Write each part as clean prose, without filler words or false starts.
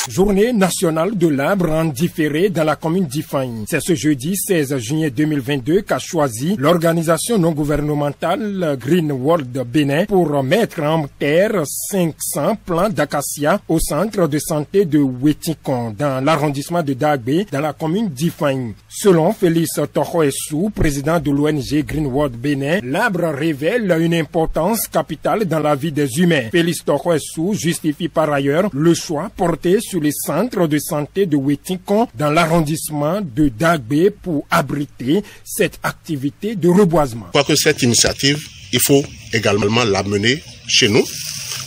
Journée nationale de l'arbre en différé dans la commune d'Ifani. C'est ce jeudi 16 juillet 2022 qu'a choisi l'organisation non gouvernementale Green World Bénin pour mettre en terre 500 plants d'acacia au centre de santé de Wetikon dans l'arrondissement de Dagbé dans la commune d'Ifani. Selon Félix Tohoessou, président de l'ONG Green World Bénin, l'arbre révèle une importance capitale dans la vie des humains. Félix Tohoessou justifie par ailleurs le choix porté sur les centres de santé de Wetikon dans l'arrondissement de Dagbé pour abriter cette activité de reboisement. Je crois que cette initiative, il faut également l'amener chez nous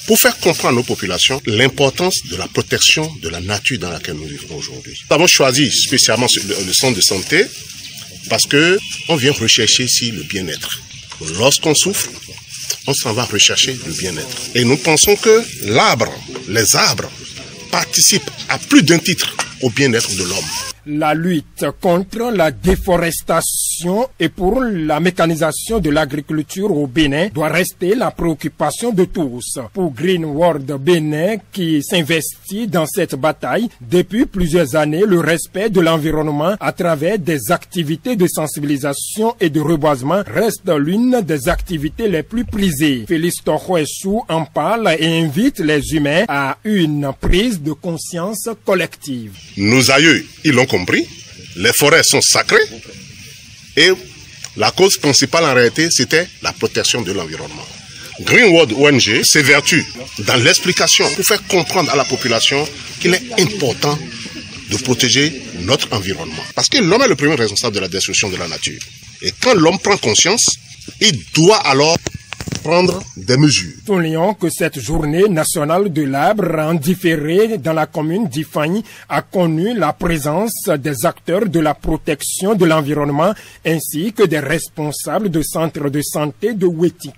pour faire comprendre à nos populations l'importance de la protection de la nature dans laquelle nous vivons aujourd'hui. Nous avons choisi spécialement le centre de santé parce que on vient rechercher ici le bien-être. Lorsqu'on souffre, on s'en va rechercher le bien-être. Et nous pensons que les arbres participent à plus d'un titre au bien-être de l'homme. La lutte contre la déforestation et pour la mécanisation de l'agriculture au Bénin doit rester la préoccupation de tous. Pour Green World Bénin qui s'investit dans cette bataille depuis plusieurs années, le respect de l'environnement à travers des activités de sensibilisation et de reboisement reste l'une des activités les plus prisées. Félix Tohoessou en parle et invite les humains à une prise de conscience collective. Nos aïeux, ils l'ont compris, les forêts sont sacrées et la cause principale en réalité c'était la protection de l'environnement. Green World ONG s'évertue dans l'explication pour faire comprendre à la population qu'il est important de protéger notre environnement. Parce que l'homme est le premier responsable de la destruction de la nature. Et quand l'homme prend conscience, il doit alors prendre des mesures. Soulignons que cette journée nationale de l'arbre en différé dans la commune d'Ifani a connu la présence des acteurs de la protection de l'environnement ainsi que des responsables de centres de santé de Wetikon.